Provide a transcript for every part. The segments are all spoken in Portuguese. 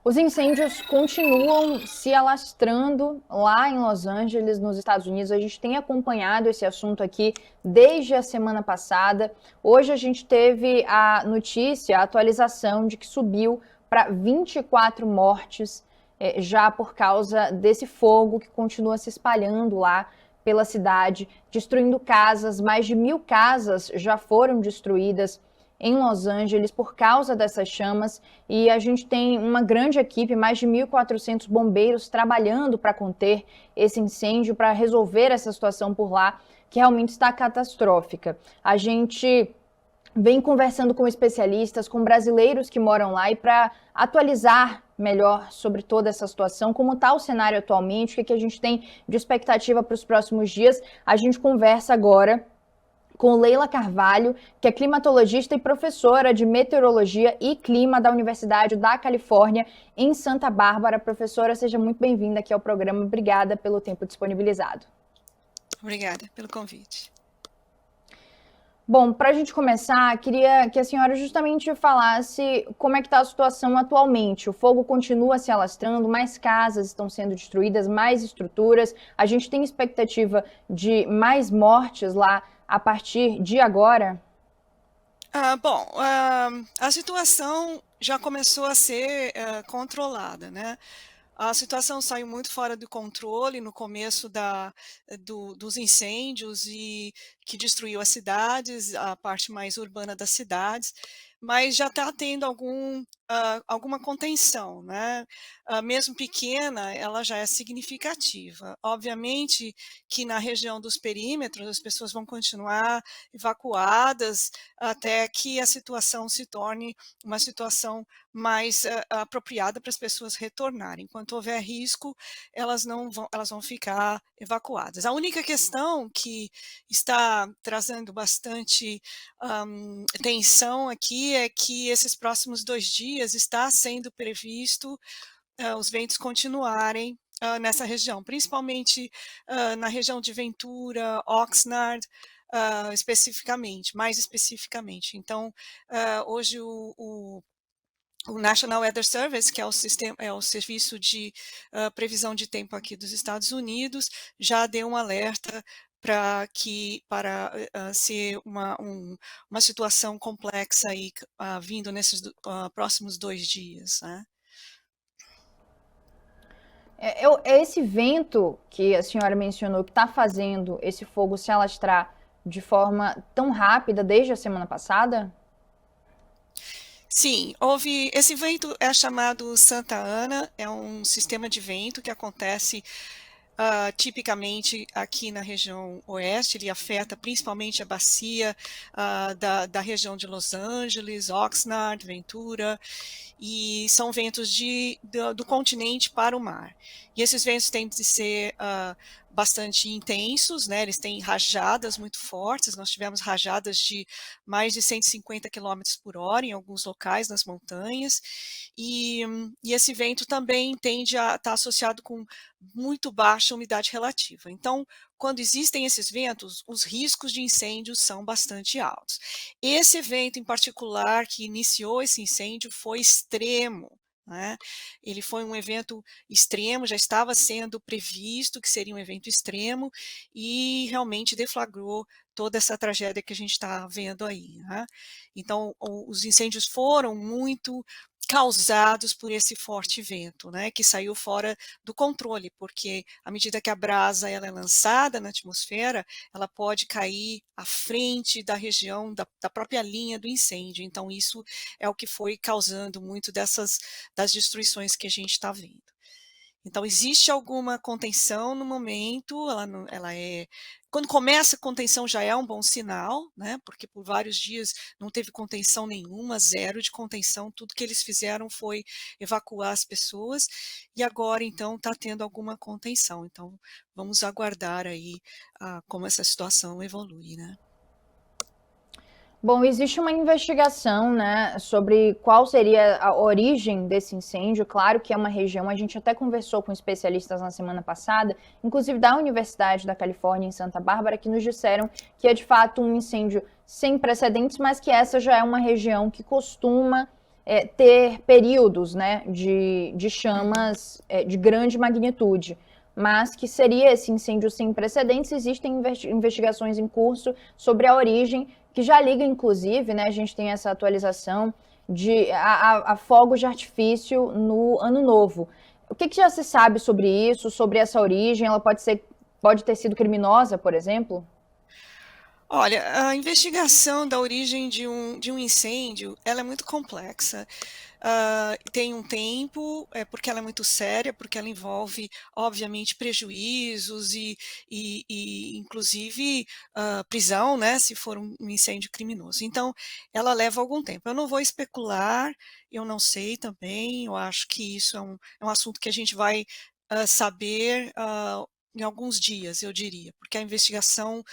Os incêndios continuam se alastrando lá em Los Angeles, nos Estados Unidos. A gente tem acompanhado esse assunto aqui desde a semana passada. Hoje a gente teve a notícia, a atualização de que subiu para 24 mortes já por causa desse fogo que continua se espalhando lá pela cidade, destruindo casas. Mais de 1.000 casas já foram destruídas em Los Angeles por causa dessas chamas, e a gente tem uma grande equipe, mais de 1.400 bombeiros trabalhando para conter esse incêndio, para resolver essa situação por lá, que realmente está catastrófica. A gente vem conversando com especialistas, com brasileiros que moram lá, e para atualizar melhor sobre toda essa situação, como está o cenário atualmente, o que a gente tem de expectativa para os próximos dias, a gente conversa agora com Leila Carvalho, que é climatologista e professora de meteorologia e clima da Universidade da Califórnia, em Santa Bárbara. Professora, seja muito bem-vinda aqui ao programa. Obrigada pelo tempo disponibilizado. Obrigada pelo convite. Bom, para a gente começar, queria que a senhora justamente falasse como é que está a situação atualmente. O fogo continua se alastrando, mais casas estão sendo destruídas, mais estruturas. A gente tem expectativa de mais mortes lá a partir de agora? A situação já começou a ser controlada, né? A situação saiu muito fora do controle no começo dos incêndios e que destruiu as cidades, a parte mais urbana das cidades, mas já está tendo alguma contenção, né? Mesmo pequena, ela já é significativa. Obviamente que na região dos perímetros as pessoas vão continuar evacuadas até que a situação se torne uma situação mais apropriada para as pessoas retornarem. Enquanto houver risco, elas vão ficar evacuadas. A única questão que está trazendo bastante tensão aqui é que esses próximos 2 dias está sendo previsto os ventos continuarem nessa região, principalmente na região de Ventura, Oxnard, mais especificamente. Então, hoje o National Weather Service, que é o serviço de previsão de tempo aqui dos Estados Unidos, já deu um alerta para ser uma situação complexa aí, vindo nesses próximos 2 dias, né? É esse vento que a senhora mencionou que está fazendo esse fogo se alastrar de forma tão rápida desde a semana passada? Sim, esse vento é chamado Santa Ana, é um sistema de vento que acontece tipicamente aqui na região oeste. Ele afeta principalmente a bacia da região de Los Angeles, Oxnard, Ventura, e são ventos do continente para o mar. E esses ventos tendem a ser bastante intensos, né? Eles têm rajadas muito fortes. Nós tivemos rajadas de mais de 150 km por hora em alguns locais nas montanhas, e esse vento também tende a estar associado com muito baixa umidade relativa. Então, quando existem esses ventos, os riscos de incêndios são bastante altos. Esse evento em particular que iniciou esse incêndio foi extremo, né? Ele foi um evento extremo, já estava sendo previsto que seria um evento extremo e realmente deflagrou toda essa tragédia que a gente está vendo aí, né? Então, os incêndios foram muito causados por esse forte vento, né, que saiu fora do controle, porque à medida que a brasa ela é lançada na atmosfera, ela pode cair à frente da região, da própria linha do incêndio. Então, isso é o que foi causando muito das destruições que a gente está vendo. Então, existe alguma contenção no momento, quando começa a contenção já é um bom sinal, né? Porque por vários dias não teve contenção nenhuma, zero de contenção, tudo que eles fizeram foi evacuar as pessoas, e agora então está tendo alguma contenção. Então, vamos aguardar aí como essa situação evolui, né? Bom, existe uma investigação, né, sobre qual seria a origem desse incêndio. Claro que é uma região, a gente até conversou com especialistas na semana passada, inclusive da Universidade da Califórnia em Santa Bárbara, que nos disseram que é de fato um incêndio sem precedentes, mas que essa já é uma região que costuma ter períodos, né, de chamas de grande magnitude, mas que seria esse incêndio sem precedentes. Existem investigações em curso sobre a origem, que já liga, inclusive, né, a gente tem essa atualização a fogos de artifício no Ano Novo. O que já se sabe sobre isso, sobre essa origem? Ela pode ter sido criminosa, por exemplo? Olha, a investigação da origem de um incêndio, ela é muito complexa. Tem um tempo, porque ela é muito séria, porque ela envolve, obviamente, prejuízos e inclusive, prisão, né, se for um incêndio criminoso. Então, ela leva algum tempo. Eu não vou especular, eu não sei também, eu acho que isso é um assunto que a gente vai, saber, em alguns dias, eu diria, porque a investigação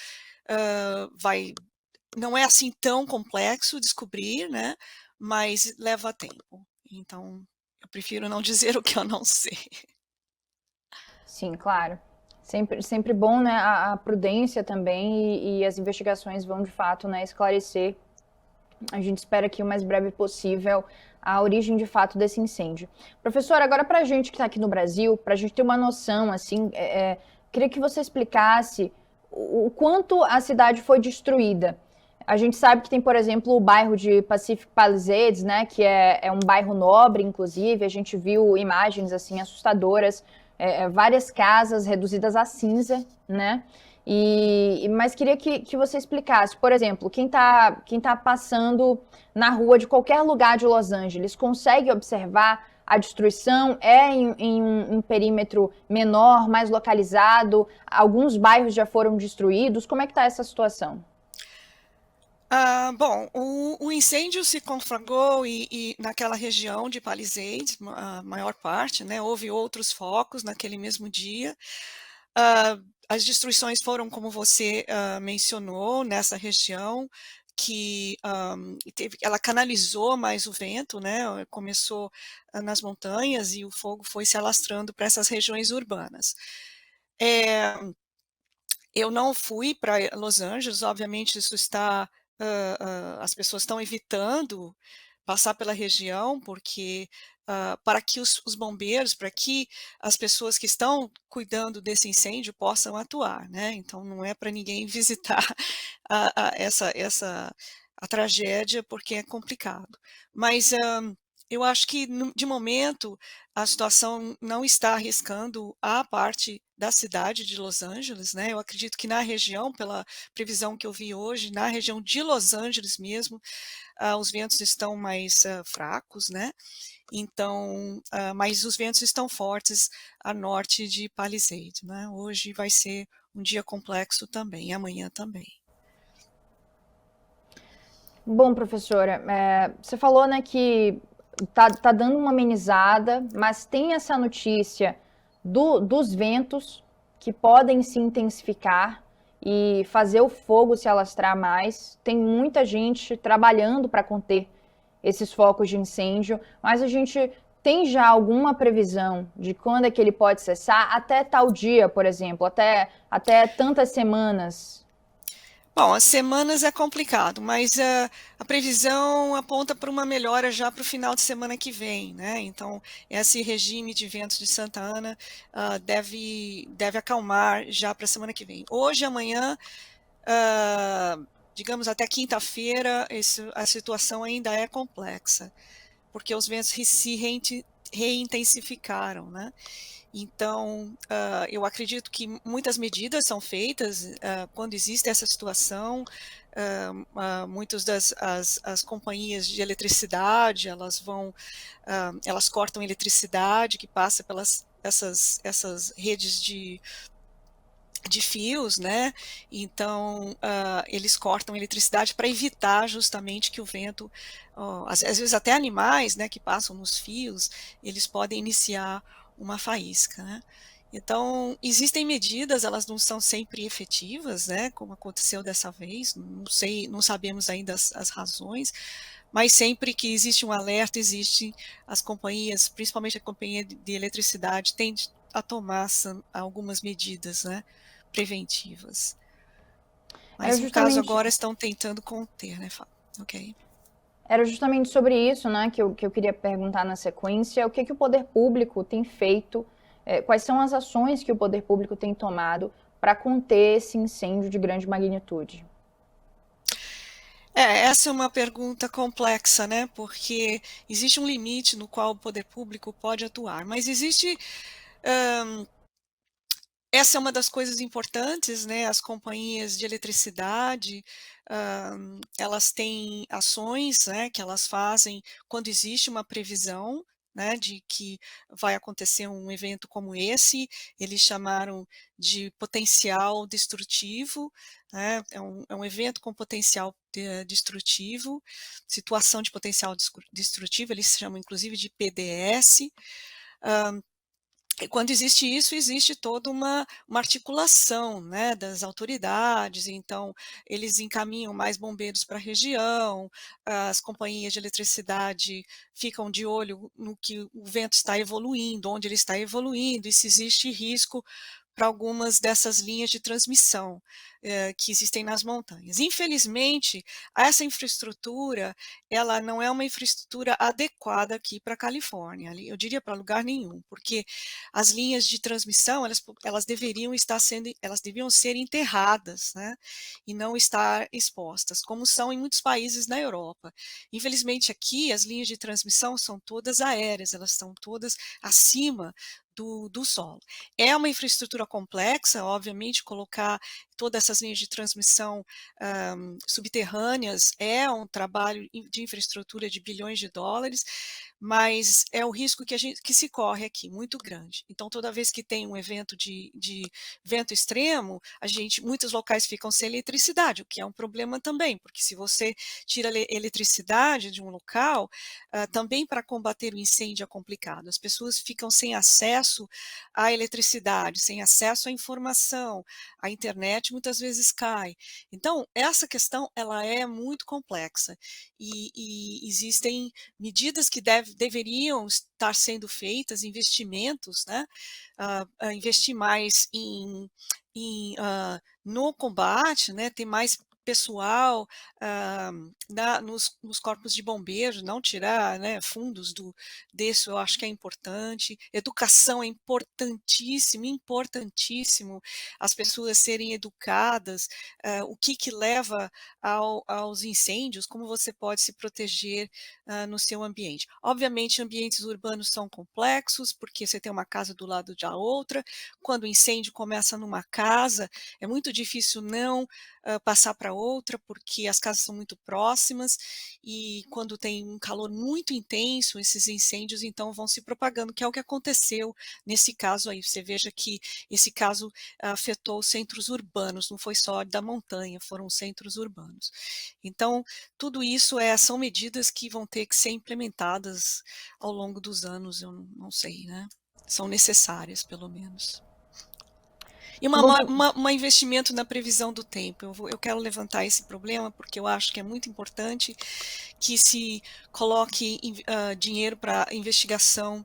vai não é assim tão complexo descobrir, né, mas leva tempo. Então, eu prefiro não dizer o que eu não sei. Sim, claro. Sempre bom, né, a prudência também e as investigações vão, de fato, né, esclarecer. A gente espera que o mais breve possível a origem, de fato, desse incêndio. Professor, agora para a gente que está aqui no Brasil, para a gente ter uma noção, assim, queria que você explicasse o quanto a cidade foi destruída. A gente sabe que tem, por exemplo, o bairro de Pacific Palisades, né, que é um bairro nobre, inclusive. A gente viu imagens assim assustadoras, várias casas reduzidas a cinza, né? Mas queria que você explicasse, por exemplo, quem tá passando na rua de qualquer lugar de Los Angeles consegue observar a destruição? É em um perímetro menor, mais localizado? Alguns bairros já foram destruídos? Como é que está essa situação? Bom, o incêndio se conflagrou e naquela região de Palisades, a maior parte, né, houve outros focos naquele mesmo dia. As destruições foram, como você mencionou, nessa região, que ela canalizou mais o vento, né, começou nas montanhas e o fogo foi se alastrando para essas regiões urbanas. Eh, eu não fui para Los Angeles, obviamente isso está, as pessoas estão evitando passar pela região, porque, para que os bombeiros, para que as pessoas que estão cuidando desse incêndio possam atuar, né, então não é para ninguém visitar a tragédia, porque é complicado. Mas, eu acho que de momento, a situação não está arriscando a parte da cidade de Los Angeles, né, eu acredito que na região, pela previsão que eu vi hoje, na região de Los Angeles mesmo, os ventos estão mais, fracos, né, então, mas os ventos estão fortes a norte de Palisades, né. Hoje vai ser um dia complexo também, e amanhã também. Bom, professora, você falou, né, que tá dando uma amenizada, mas tem essa notícia dos ventos que podem se intensificar e fazer o fogo se alastrar mais. Tem muita gente trabalhando para conter esses focos de incêndio, mas a gente tem já alguma previsão de quando é que ele pode cessar? Até tal dia, por exemplo, até tantas semanas. Bom, as semanas é complicado, mas a previsão aponta para uma melhora já para o final de semana que vem, né? Então, esse regime de ventos de Santa Ana deve acalmar já para a semana que vem. Hoje, amanhã, ah, digamos até quinta-feira, a situação ainda é complexa, porque os ventos se reintensificaram, né? Então, eu acredito que muitas medidas são feitas quando existe essa situação. Muitas as companhias de eletricidade, elas cortam eletricidade que passa pelas essas redes de fios, né? Então, eles cortam eletricidade para evitar justamente que o vento, às vezes até animais, né, que passam nos fios, eles podem iniciar uma faísca, né? Então, existem medidas, elas não são sempre efetivas, né, como aconteceu dessa vez, não sei, não sabemos ainda as razões, mas sempre que existe um alerta, existem as companhias, principalmente a companhia de eletricidade, tende a tomar algumas medidas, né, preventivas. Era Mas no caso justamente agora estão tentando conter, né, Fábio? Ok. Era justamente sobre isso, né, que eu queria perguntar na sequência. O que o poder público tem feito, quais são as ações que o poder público tem tomado para conter esse incêndio de grande magnitude? Essa é uma pergunta complexa, né? Porque existe um limite no qual o poder público pode atuar, mas existe. Essa é uma das coisas importantes, né, as companhias de eletricidade, elas têm ações, né, que elas fazem quando existe uma previsão, né, de que vai acontecer um evento como esse, eles chamaram de potencial destrutivo, né, é um evento com potencial destrutivo, situação de potencial destrutivo, eles chamam inclusive de PDS. E quando existe isso, existe toda uma articulação, né, das autoridades, então eles encaminham mais bombeiros para a região, as companhias de eletricidade ficam de olho no que o vento está evoluindo, onde ele está evoluindo, e se existe risco para algumas dessas linhas de transmissão, que existem nas montanhas. Infelizmente, essa infraestrutura, ela não é uma infraestrutura adequada aqui para a Califórnia, ali eu diria para lugar nenhum, porque as linhas de transmissão, elas deviam ser enterradas, né, e não estar expostas, como são em muitos países na Europa. Infelizmente aqui as linhas de transmissão são todas aéreas, elas estão todas acima do solo. É uma infraestrutura complexa, obviamente, colocar todas essas linhas de transmissão subterrâneas é um trabalho de infraestrutura de bilhões de dólares, mas é o risco que se corre aqui, muito grande. Então, toda vez que tem um evento de vento extremo, muitos locais ficam sem eletricidade, o que é um problema também, porque se você tira a eletricidade de um local, também para combater o incêndio é complicado. As pessoas ficam sem acesso à eletricidade, sem acesso à informação, a internet muitas vezes cai. Então, essa questão ela é muito complexa e existem medidas que deveriam estar sendo feitas, investimentos, né? Investir mais no combate, né? Ter mais pessoal nos corpos de bombeiros, não tirar, né, fundos desse, eu acho que é importante. Educação é importantíssimo, importantíssimo as pessoas serem educadas, o que leva aos incêndios, como você pode se proteger no seu ambiente. Obviamente, ambientes urbanos são complexos, porque você tem uma casa do lado da outra. Quando o incêndio começa numa casa, é muito difícil não passar para outra, porque as casas são muito próximas, e quando tem um calor muito intenso, esses incêndios então vão se propagando, que é o que aconteceu nesse caso aí. Você veja que esse caso afetou os centros urbanos, não foi só da montanha, foram centros urbanos. Então, tudo isso são medidas que vão ter que ser implementadas ao longo dos anos, eu não sei, né? São necessárias, pelo menos. E Bom, um investimento na previsão do tempo. Eu quero levantar esse problema porque eu acho que é muito importante que se coloque dinheiro para investigação,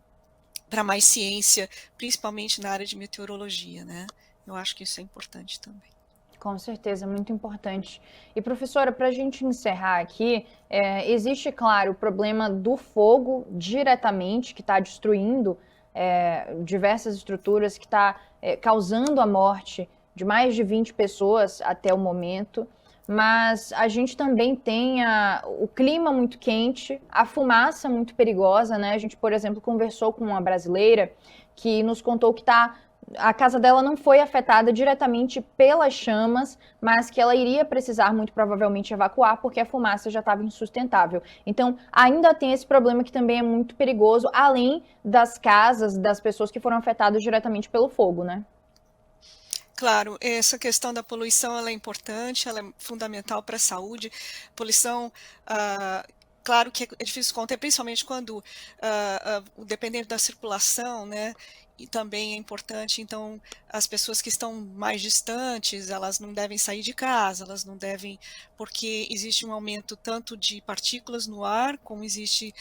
para mais ciência, principalmente na área de meteorologia, né? Eu acho que isso é importante também. com certeza, muito importante. E professora, para a gente encerrar aqui, existe, claro, o problema do fogo diretamente, que está destruindo diversas estruturas, que está causando a morte de mais de 20 pessoas até o momento. Mas a gente também tem o clima muito quente, a fumaça muito perigosa, né? A gente, por exemplo, conversou com uma brasileira que nos contou que a casa dela não foi afetada diretamente pelas chamas, mas que ela iria precisar muito provavelmente evacuar porque a fumaça já estava insustentável. Então, ainda tem esse problema que também é muito perigoso, além das casas, das pessoas que foram afetadas diretamente pelo fogo, né? Claro, essa questão da poluição ela é importante, ela é fundamental para a saúde. Poluição, claro que é difícil conter, principalmente quando, dependendo da circulação, né? E também é importante, então, as pessoas que estão mais distantes, elas não devem sair de casa, elas não devem, porque existe um aumento tanto de partículas no ar, como existe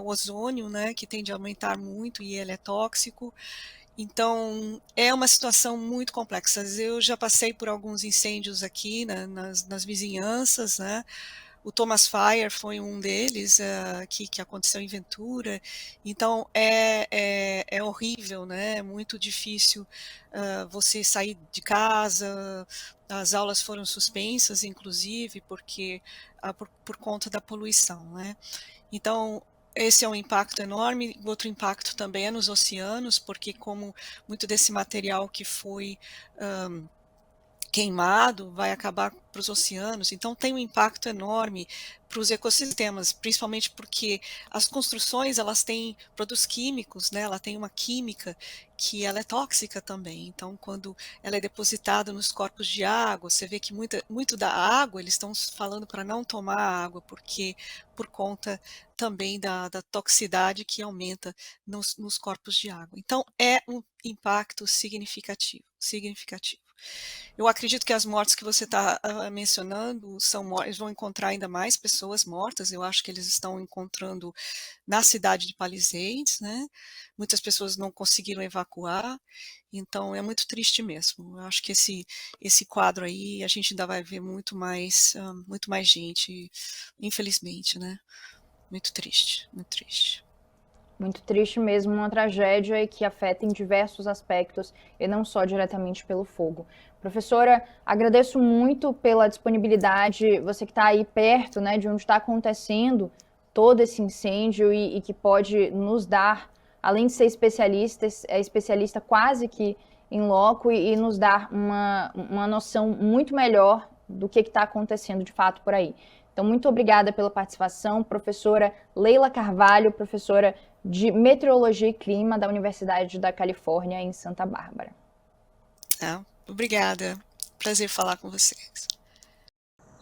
o ozônio, né? Que tende a aumentar muito e ele é tóxico. Então, é uma situação muito complexa. Eu já passei por alguns incêndios aqui nas vizinhanças, né? O Thomas Fire foi um deles, que aconteceu em Ventura. Então, é horrível, né? É muito difícil você sair de casa. As aulas foram suspensas, inclusive, porque por conta da poluição, né? Então, esse é um impacto enorme. Outro impacto também é nos oceanos, porque como muito desse material que foi queimado vai acabar para os oceanos, então tem um impacto enorme para os ecossistemas, principalmente porque as construções elas têm produtos químicos, né? Ela tem uma química que ela é tóxica também. Então, quando ela é depositada nos corpos de água, você vê que muito da água eles estão falando para não tomar água, porque por conta também da toxicidade que aumenta nos corpos de água. Então, é um impacto significativo, significativo. Eu acredito que as mortes que você está mencionando eles vão encontrar ainda mais pessoas mortas. Eu acho que eles estão encontrando na cidade de Palisades, né? Muitas pessoas não conseguiram evacuar, então é muito triste mesmo. Eu acho que esse quadro aí a gente ainda vai ver muito mais gente, infelizmente, né? Muito triste, muito triste. Muito triste mesmo, uma tragédia e que afeta em diversos aspectos e não só diretamente pelo fogo. Professora, agradeço muito pela disponibilidade, você que está aí perto, né, de onde está acontecendo todo esse incêndio e que pode nos dar, além de ser especialista, é especialista quase que em loco e nos dar uma noção muito melhor do que está acontecendo de fato por aí. Então, muito obrigada pela participação, professora Leila Carvalho, professora de Meteorologia e Clima da Universidade da Califórnia, em Santa Bárbara. Obrigada. Prazer falar com vocês.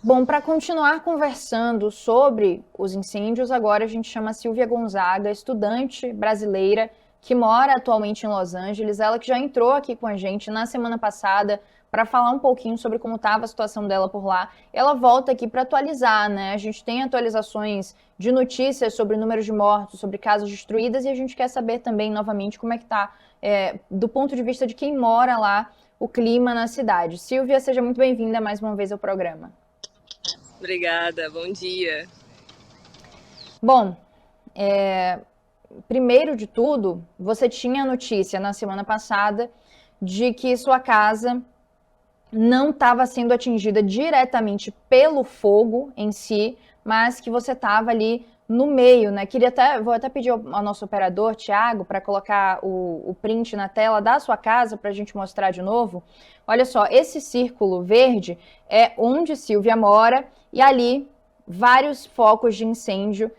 Bom, para continuar conversando sobre os incêndios, agora a gente chama Silvia Gonzaga, estudante brasileira que mora atualmente em Los Angeles. Ela que já entrou aqui com a gente na semana passada para falar um pouquinho sobre como estava a situação dela por lá. Ela volta aqui para atualizar, né? A gente tem atualizações de notícias sobre números de mortos, sobre casas destruídas, e a gente quer saber também, novamente, como é que está, do ponto de vista de quem mora lá, o clima na cidade. Silvia, seja muito bem-vinda mais uma vez ao programa. Obrigada, bom dia. Bom, primeiro de tudo, você tinha a notícia na semana passada de que sua casa não estava sendo atingida diretamente pelo fogo em si, mas que você estava ali no meio, né? Vou até pedir ao nosso operador, Thiago, para colocar o print na tela da sua casa para a gente mostrar de novo. Olha só, esse círculo verde é onde Silvia mora e ali vários focos de incêndio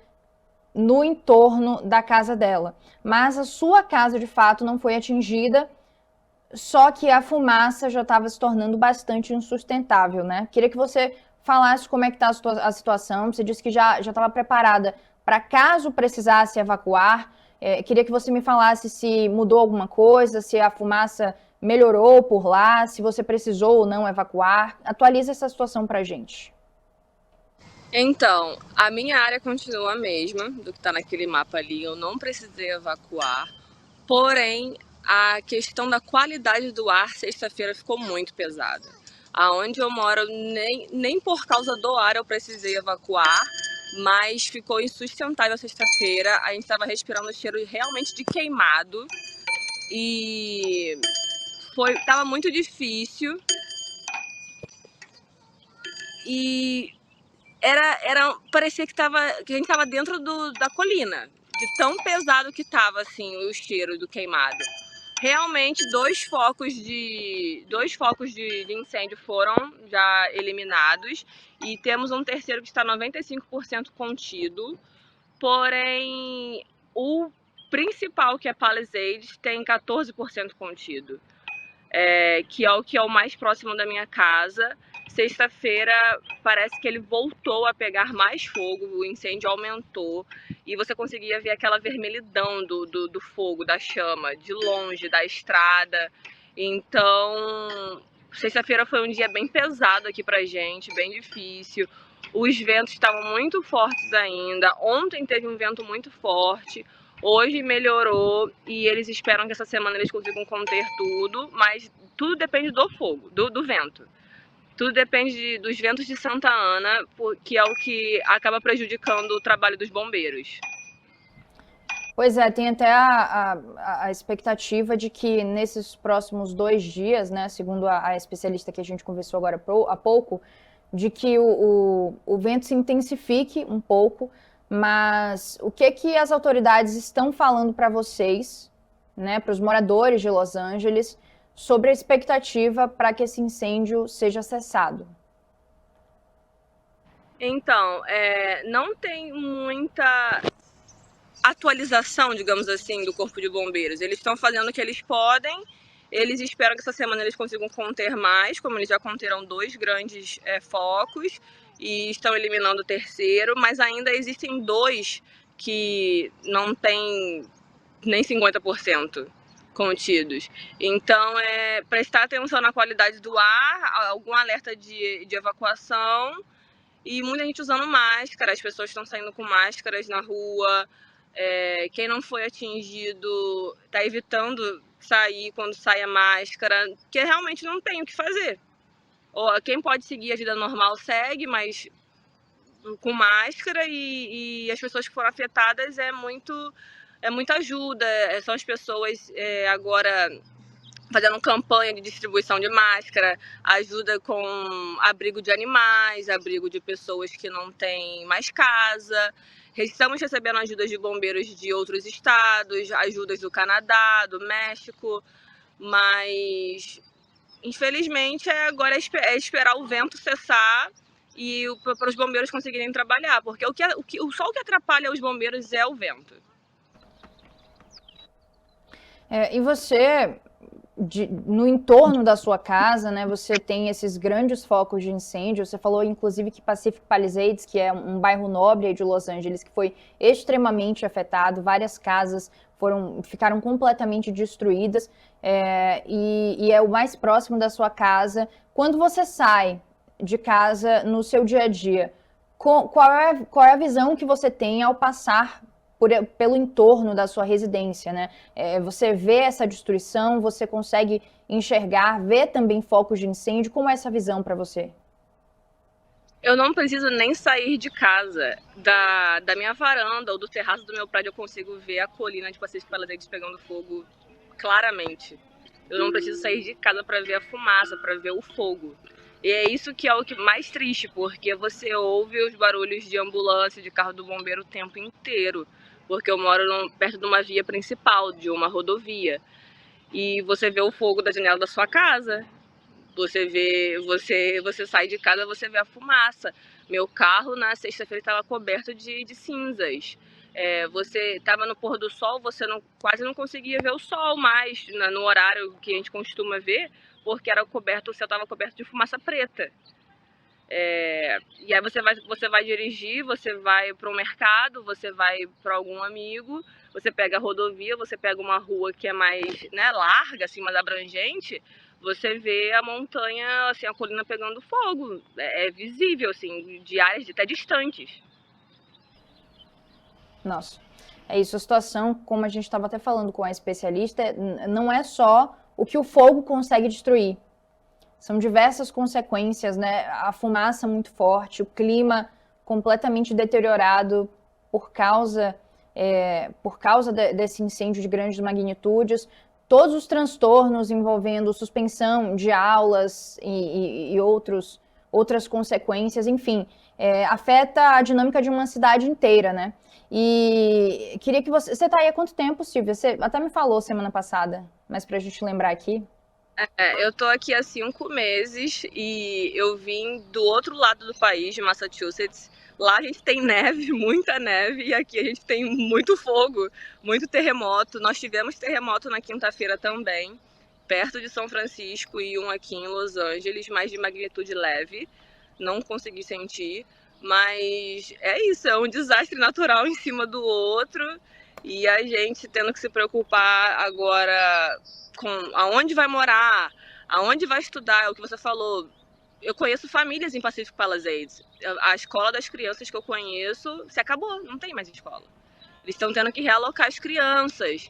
no entorno da casa dela. Mas a sua casa, de fato, não foi atingida, só que a fumaça já estava se tornando bastante insustentável, né? Queria que você falasse como é que está a situação. Você disse que já estava preparada para caso precisasse evacuar. Queria que você me falasse se mudou alguma coisa, se a fumaça melhorou por lá, se você precisou ou não evacuar. Atualiza essa situação para a gente. Então, a minha área continua a mesma do que está naquele mapa ali. Eu não precisei evacuar, porém, a questão da qualidade do ar sexta-feira ficou muito pesada. Aonde eu moro, nem por causa do ar eu precisei evacuar, mas ficou insustentável sexta-feira. A gente estava respirando o cheiro realmente de queimado e tava muito difícil. E parecia que a gente estava dentro da colina, de tão pesado que estava assim, o cheiro do queimado. Realmente, dois focos de incêndio foram já eliminados e temos um terceiro que está 95% contido, porém o principal, que é Palisades, tem 14% contido, que é o mais próximo da minha casa. Sexta-feira parece que ele voltou a pegar mais fogo, o incêndio aumentou e você conseguia ver aquela vermelhidão do fogo, da chama, de longe, da estrada. Então, sexta-feira foi um dia bem pesado aqui pra gente, bem difícil. Os ventos estavam muito fortes ainda. Ontem teve um vento muito forte. Hoje melhorou e eles esperam que essa semana eles consigam conter tudo, mas tudo depende do fogo, do vento. Tudo depende dos ventos de Santa Ana, que é o que acaba prejudicando o trabalho dos bombeiros. Pois é, tem até a expectativa de que nesses próximos 2 dias, né, segundo a especialista que a gente conversou agora há pouco, de que o vento se intensifique um pouco, mas o que as autoridades estão falando para vocês, né, para os moradores de Los Angeles, sobre a expectativa para que esse incêndio seja cessado? Então, não tem muita atualização, digamos assim, do Corpo de Bombeiros. Eles estão fazendo o que eles podem. Eles esperam que essa semana eles consigam conter mais, como eles já conteram 2 grandes focos e estão eliminando o terceiro, mas ainda existem 2 que não têm nem 50% contidos. Então, prestar atenção na qualidade do ar, algum alerta de evacuação e muita gente usando máscara, as pessoas estão saindo com máscaras na rua. Quem não foi atingido está evitando sair quando sai a máscara, que realmente não tem o que fazer. Quem pode seguir a vida normal segue, mas com máscara, e as pessoas que foram afetadas é muita ajuda. São as pessoas agora fazendo campanha de distribuição de máscara, ajuda com abrigo de animais, abrigo de pessoas que não têm mais casa. Estamos recebendo ajudas de bombeiros de outros estados, ajudas do Canadá, do México, mas infelizmente agora é esperar o vento cessar e para os bombeiros conseguirem trabalhar, porque só o que atrapalha os bombeiros é o vento. E você, no entorno da sua casa, né, você tem esses grandes focos de incêndio. Você falou, inclusive, que Pacific Palisades, que é um bairro nobre aí de Los Angeles, que foi extremamente afetado, várias casas ficaram completamente destruídas, e é o mais próximo da sua casa. Quando você sai de casa no seu dia a dia, qual é a visão que você tem ao passar pelo entorno da sua residência, né? Você vê essa destruição, você consegue enxergar, ver também focos de incêndio. Como é essa visão para você? Eu não preciso nem sair de casa. Da minha varanda ou do terraço do meu prédio eu consigo ver a colina de Pacific Palisades pegando fogo claramente. Eu não preciso sair de casa para ver a fumaça, para ver o fogo. E é isso que é o que mais triste, porque você ouve os barulhos de ambulância, de carro do bombeiro o tempo inteiro. Porque eu moro perto de uma via principal, de uma rodovia. E você vê o fogo da janela da sua casa. Você sai de casa, você vê a fumaça. Meu carro na sexta-feira estava coberto de cinzas. Você estava no pôr do sol, você quase não conseguia ver o sol mais no horário que a gente costuma ver, porque o céu estava coberto de fumaça preta. E aí você vai dirigir, você vai para um mercado, você vai para algum amigo, você pega a rodovia, você pega uma rua que é mais, né, larga, assim, mais abrangente, você vê a montanha, assim, a colina pegando fogo. É visível, assim, de áreas até distantes. Nossa, é isso. A situação, como a gente estava até falando com a especialista, não é só o que o fogo consegue destruir. São diversas consequências, né? A fumaça muito forte, o clima completamente deteriorado por causa desse incêndio de grandes magnitudes, todos os transtornos envolvendo suspensão de aulas e outras consequências, enfim, afeta a dinâmica de uma cidade inteira, né? E queria que você está aí há quanto tempo, Silvia? Você até me falou semana passada, mas para a gente lembrar aqui. Eu tô aqui há 5 meses e eu vim do outro lado do país, de Massachusetts. Lá a gente tem neve, muita neve, e aqui a gente tem muito fogo, muito terremoto. Nós tivemos terremoto na quinta-feira também, perto de São Francisco, e um aqui em Los Angeles, mas de magnitude leve. Não consegui sentir, mas é isso, é um desastre natural em cima do outro, e a gente tendo que se preocupar agora com aonde vai morar, aonde vai estudar. É o que você falou. Eu conheço famílias em Pacific Palisades. A escola das crianças que eu conheço se acabou, não tem mais escola. Eles estão tendo que realocar as crianças.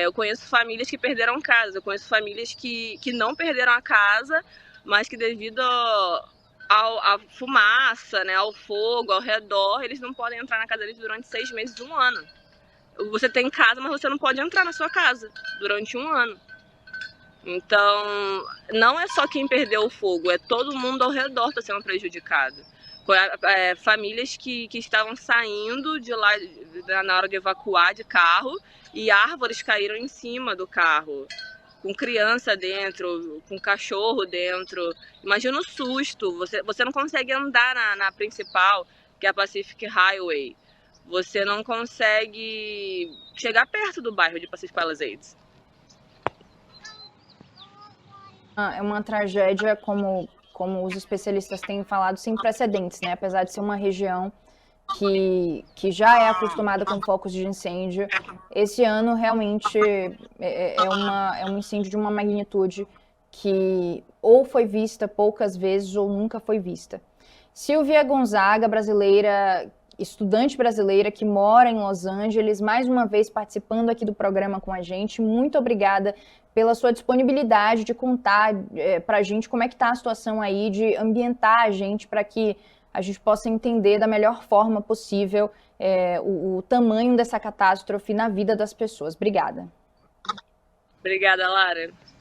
Eu conheço famílias que perderam casa, eu conheço famílias que não perderam a casa, mas que devido à fumaça, né, ao fogo, ao redor, eles não podem entrar na casa deles durante 6 meses, 1 ano. Você tem casa, mas você não pode entrar na sua casa durante 1 ano. Então, não é só quem perdeu o fogo, é todo mundo ao redor está sendo prejudicado. Famílias que estavam saindo de lá na hora de evacuar de carro e árvores caíram em cima do carro, com criança dentro, com cachorro dentro. Imagina o susto, você não consegue andar na principal, que é a Pacific Highway. Você não consegue chegar perto do bairro de Pacific Palisades. É uma tragédia, como os especialistas têm falado, sem precedentes, né? Apesar de ser uma região que já é acostumada com focos de incêndio, esse ano realmente é um incêndio de uma magnitude que ou foi vista poucas vezes ou nunca foi vista. Silvia Gonzaga, brasileira, estudante brasileira que mora em Los Angeles, mais uma vez participando aqui do programa com a gente. Muito obrigada pela sua disponibilidade de contar para a gente como é que está a situação aí, de ambientar a gente para que a gente possa entender da melhor forma possível o tamanho dessa catástrofe na vida das pessoas. Obrigada. Obrigada, Lara.